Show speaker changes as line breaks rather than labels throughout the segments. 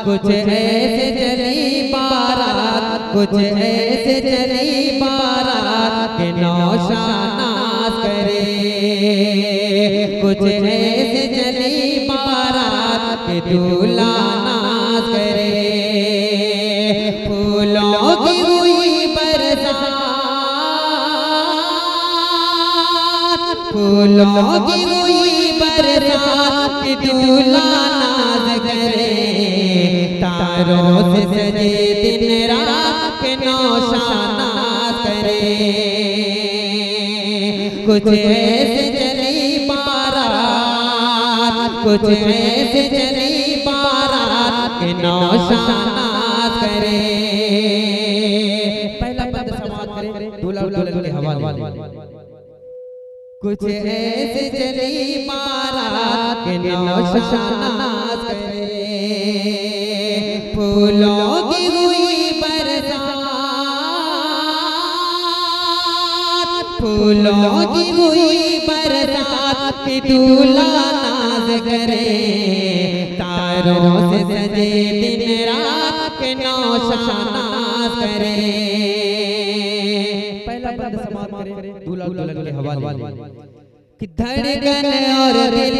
कुछ ऐसे चली बारात, कुछ ऐसे चली बारात के नौशानास करे। कुछ ऐसे चली बारात के दूल्हा नाज करे। फूलों की हुई बरसात, फूलों की हुई बरसात के दूल्हा नाज करे। तारों से सजे दिन रात के नौशानास करे। कुछ ऐसे चली बारात, कुछ ऐसे चली बारात के नौशानास करे। पहला पद समाप्त करें, दूल्हा दुल्हन के हवाले। कुछ ऐसे चली बारात के नौशानास करे। फूलों की हुई बरसात, फूलों की हुई बरसात के दूल्हा नाज करे। तारों से सजे दिन रात के नौशानास करे। पहला बंद समाप्त करें, दूल्हा दुल्हन के हवाले। कि धड़कन और दिल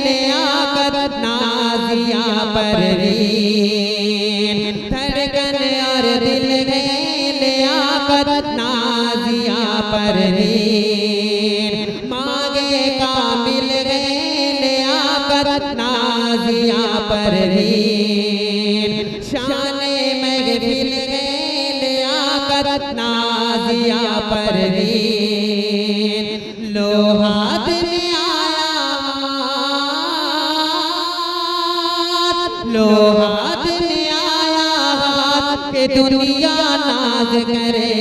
ने आकर नाजिया परवीन, धड़कन और दिल ने आकर नाजिया परवीन। मांगे कामिल ने आकर नाजिया परवीन। शाने महफिल ने आकर नाजिया परवीन। लो हाथ में आया, लो हाथ में आया हाथ के दुनिया नाज करे।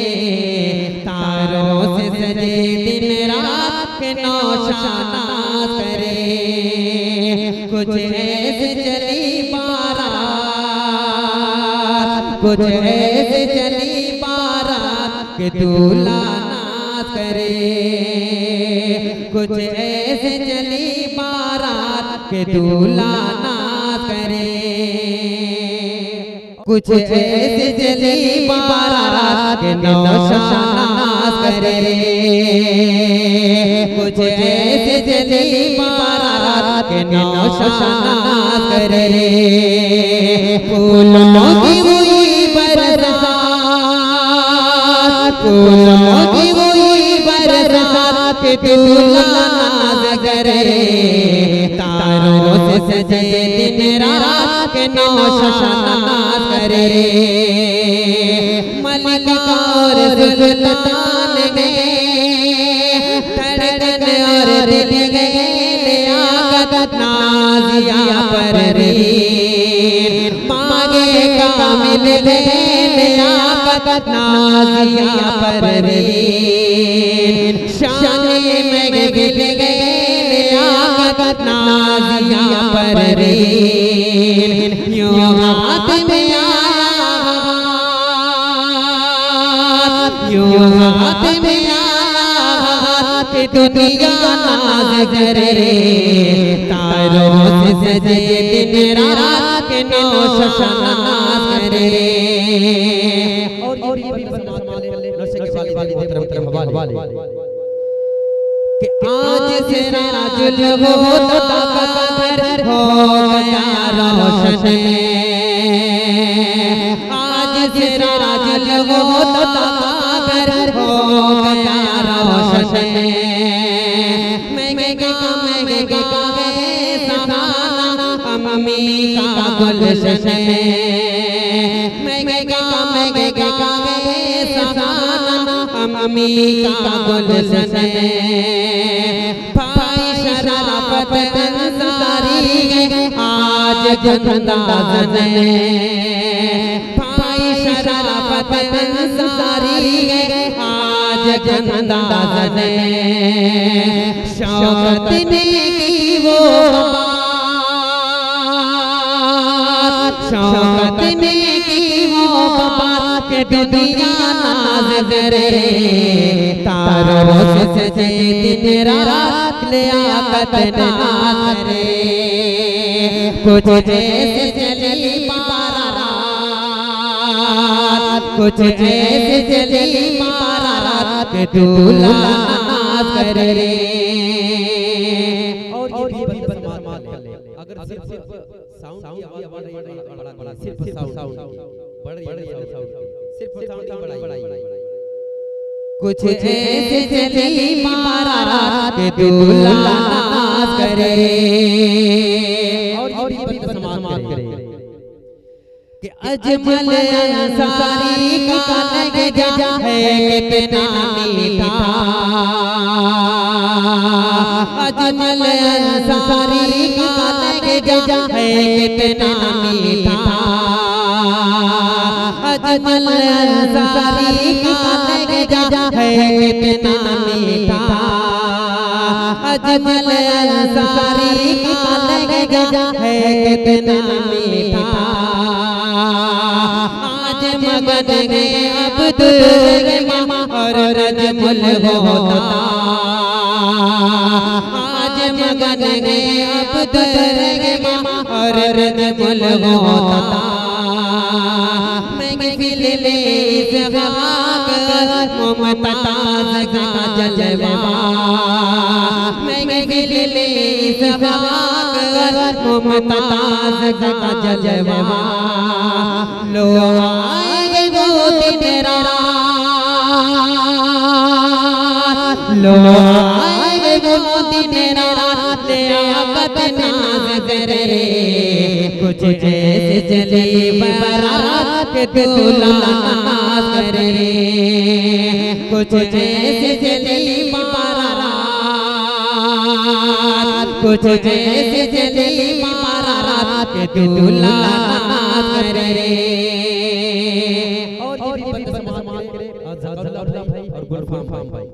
तारों से सजे दिन रात के नौशानास करे। कुछ ऐसे चली बारात, कुछ ऐसे चली बारात के दूल्हा नाज करे। कुछ ऐसे चली बारात के दूल्हा नाज करे। कुछ ऐसे चली बारात के नौशानास करे। कुछ ऐसे चली बारात के नौशानास करे। फूलों की हुई बरसात, फूलों की हुई बरसात के दूल्हा नाज करे। तारों से सजे दिन रात के नौशानास करे। मलिका और सुल्तान ने धड़कन और दिल ने आकर नाजिया परवीन। मांगे कामिल ने आकर नाजिया परवीन। शाने महफिल ने आकर नाजिया परवीन। यूं हाथ में आया, यूं हाथ में आया कि दुनिया नाज करे। तारों से सजे दिन रात के नौशानास करे। और ये भी कि आज से राजुल होता घर हो गया रोशन में। आज से राजुल होता घर हो गया रोशन में। मैं गावे सहाना अम्मी का गुलशन में। मैं गावे सहाना अम्मी का गुलशन में। भाई शराफत अंसारी आज अंदाज़ में। भाई शराफत अंसारी आज अंदाज़ में। शौकत ने की वो बात, शौकत ने की वो बात के दुनिया नाज करे। तारों से सजे दिन रात ले आकत नाज करे। कुछ ऐसे चली बारात, कुछ ऐसे चली बारात के दूल्हा नाच करे रे। और ये भी बदमाश कर ले, अगर सिर्फ साउंड की आवाज बढ़ रही है, बड़ा सिर्फ साउंड बढ़ रही है, सिर्फ साउंड की बढ़ाई। कुछ ऐसे चली बारात के दूल्हा नाच करे। और ये भी बदमाश करे कि अजमल अंसारी का लहजा है कितना मीठा, अजमल अंसारी का लहजा है कितना मीठा, अजमल अंसारी का लहजा है कितना मीठा, अजमल अंसारी का लहजा है कितना मीठा। आज मगन है अब्दुल मामा और रजमुल होता, आज मगन है अब्दुल मामा और रजमुल होता। महफिल में इस खाक मुमताज का जलवा, महफिल में इस खाक मुमताज का जलवा। लो आए वो दिन रात, लो आए वो दिन रात आफत नाज करे। कुछ ऐसे चली बारात के दूल्हा नाच करे। कुछ ऐसे चली बारात, कुछ ऐसे चली बारात के दूल्हा नाच करे। और ये भी बदमाश करे भाई और गुलफाम भाई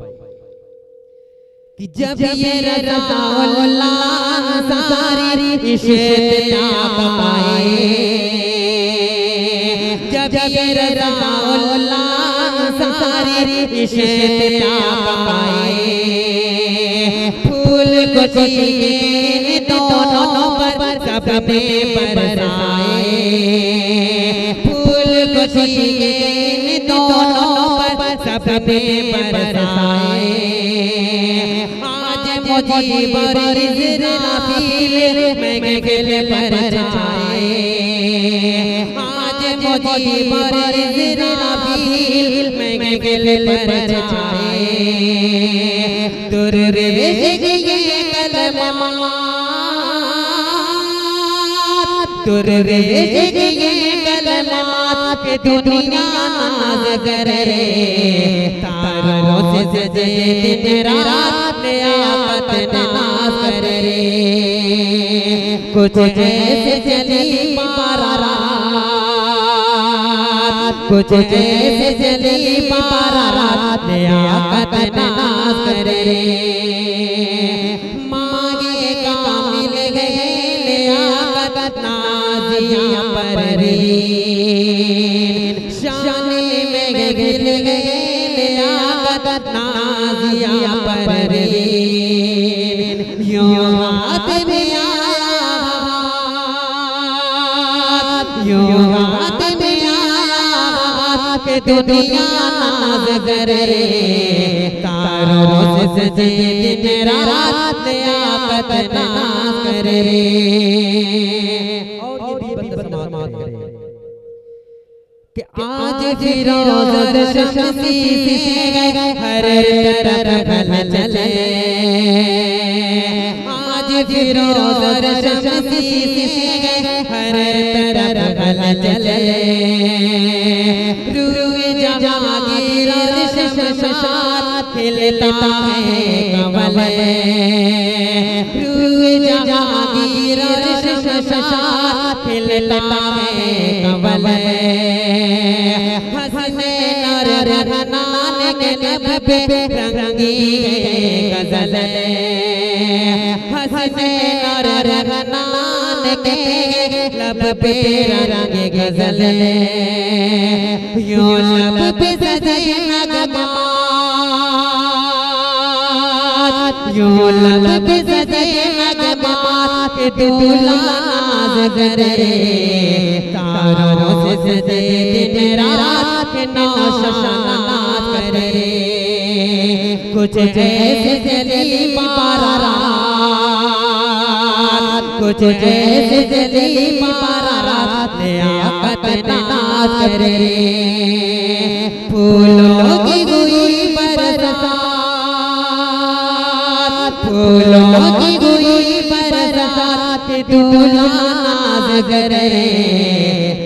कि जब ये रज़ाउल्लाह सारी इश्तियाक पाए, जब ये रज़ाउल्लाह सारी इश्तियाक पाए। फूल खुशी के दोनों पर सबने बरसाए, फूल खुशी के दोनों पर सबने बरसाए। आज मुजीब और इज़राफील महफिल पर छाए, आज मुजीब और इज़राफील महफिल पर छाए। दुर्वेश के कलमात, दुर्वेश के कलमात के दुनिया नाज करे। तारों से सजे दिन रात आफत नाज करे। कुछ ऐसे चली बारात, कुछ ऐसे चली बारात आफत नाज करे। मांगे कामिल गए आफत नाजिया परवीन, शान में गिर गए आफत नाजिया परवीन। यूं हाथ में आया, यूं हाथ में आया कि दुनिया नाज करे। तारों से सजे दिन रात आफत नाज करे। और ये भी बदमाश करे कि आज फिरोज शमसी से हर तरफ चले, आज फिरोज शमसी से हर तरफ चले। रूए जहांगीर और शमशाद खिलता है कमल, रूए जहांगीर और शमशाद खिलता है कमल। हसनैन और रहमान के लब पे रंगी है गजल, हसनैन और रहमान के लब पे रंगी गजल। यूं लब पे सजे नगमात, यूं लब पे सजे नगमात के दूल्हा
नाज करे, तारों से सजे दिन रात नौशाद करे। कुछ ऐसे चली बारात, कुछ ऐसे चली बारात लियाकत नाज करे। फूलों की हुई बरसात, फूलों की हुई बरसात दूल्हा नाज करे,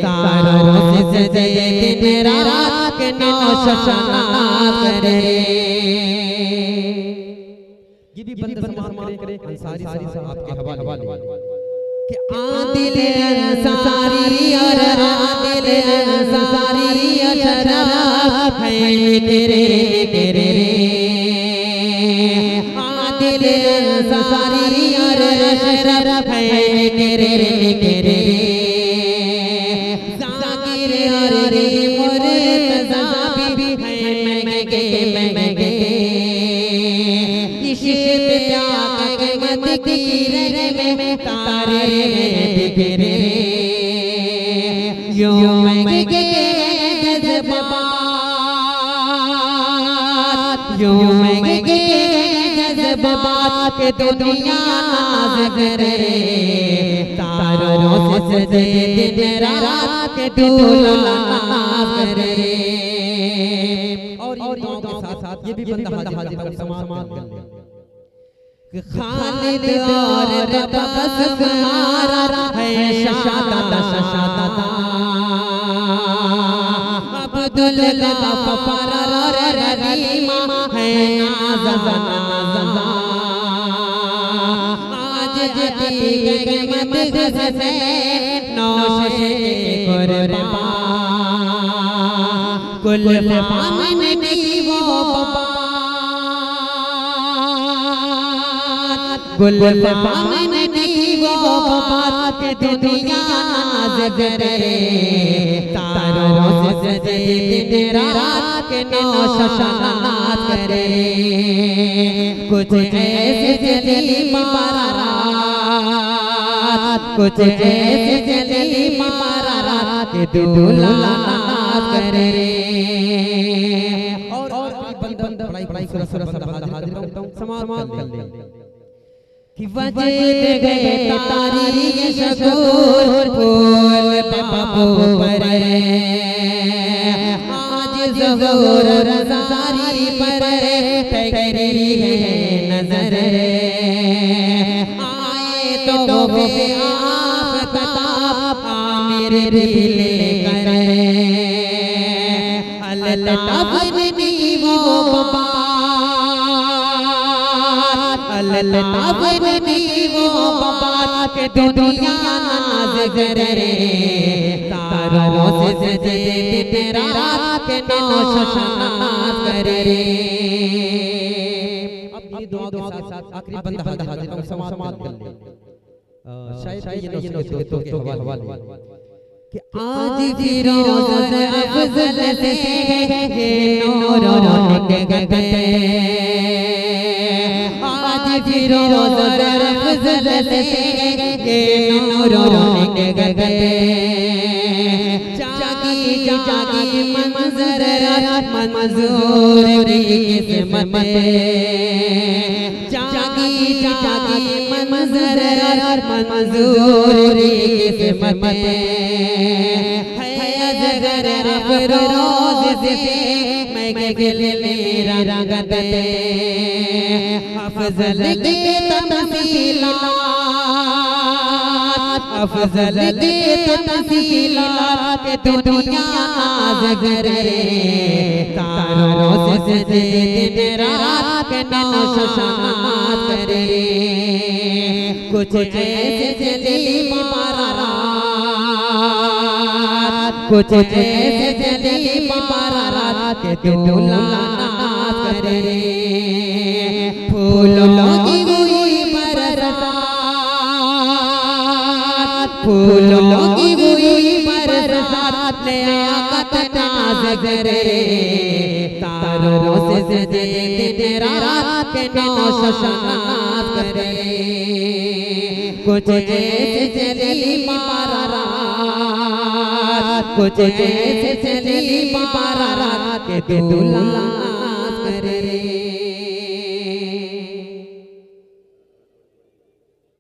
तारों से सजे दिन रात नौशाद करे।
ये भी बंद समाज करे अंसारी साहब आपके हवाले
कि आदिल अंसारी और आदिल अंसारी अशरफ है तेरे तेरे, आदिल अंसारी और अशरफ है तेरे तेरे। जाकिर और मुर्तज़ा भी है महंगे, इश्क़ त्याग मत की में तारे बिखरे। यूं महंगे जज़्बात, यूं महंगे जज़्बात के दुनिया नाज करे, तारों से सजे दिन रात के दूल्हा नाज करे।
और के साथ साथ ये भी बंदा हाजिर समाज कर ले
खालिद और तबस मारा है शादा शादा, अब्दुल गफ्फार और रहीमा है नाज़ा नाज़ा। आज जती गए मदद से नौशे कुर्बान, कुल फामन की वो गुल फामन की वो बात दुनिया नाज करे, तारों से सजे दिन रात नौशाद करे। कुछ ऐसे चली बारात, कुछ ऐसे चली बारात दूल्हा नाज करे।
और बंदा पढ़ाई हाजिर करता हूँ समाज कर ले
कि वजद गए तारीख शकूर फूल बाबू पर, आज ज़हूर रज़ारी पर तेरी है नजर। आए तो बे आफ़ताब मेरे दिल कर, अल्ताफ़ नी वो अल्ताफ़ नी वो बात के दुनिया नाज करे, तारों से सजे दिन रात नौशाद करे।
अब ये दुआ के साथ आखिरी बंदा हाजिर हूँ समाज कर ले शायद ये दोस्तों के हवाले
कि आज फिरोज़ अफ़ज़ल से ये नूरों के गए, आज फिरोज़ अफ़ज़ल से ये नूरों के गए। जागी जागी मंज़र मंज़ूर की किस्मत, जागी जागी मंज़र मंज़ूर की किस्मत है। अज़गर अफ़रोज़ से मैं गिल मेरा रंगत, अफ़ज़ल के तमसीलात, अफ़ज़ल के तमसीलात दुनिया नाज करे, तारों से सजे दिन रात नौशाद करे। कुछ ऐसे चली बारात, कुछ ऐसे चली बारात के दूल्हा नाज करे। फूलों की हुई बरसात, फूलों की हुई बरसात लियाकत नाज करे, तारों से सजे दिन रात नौशाद करे। कुछ ऐसे चली बारात, कुछ ऐसे चली बारात के दूल्हा करे।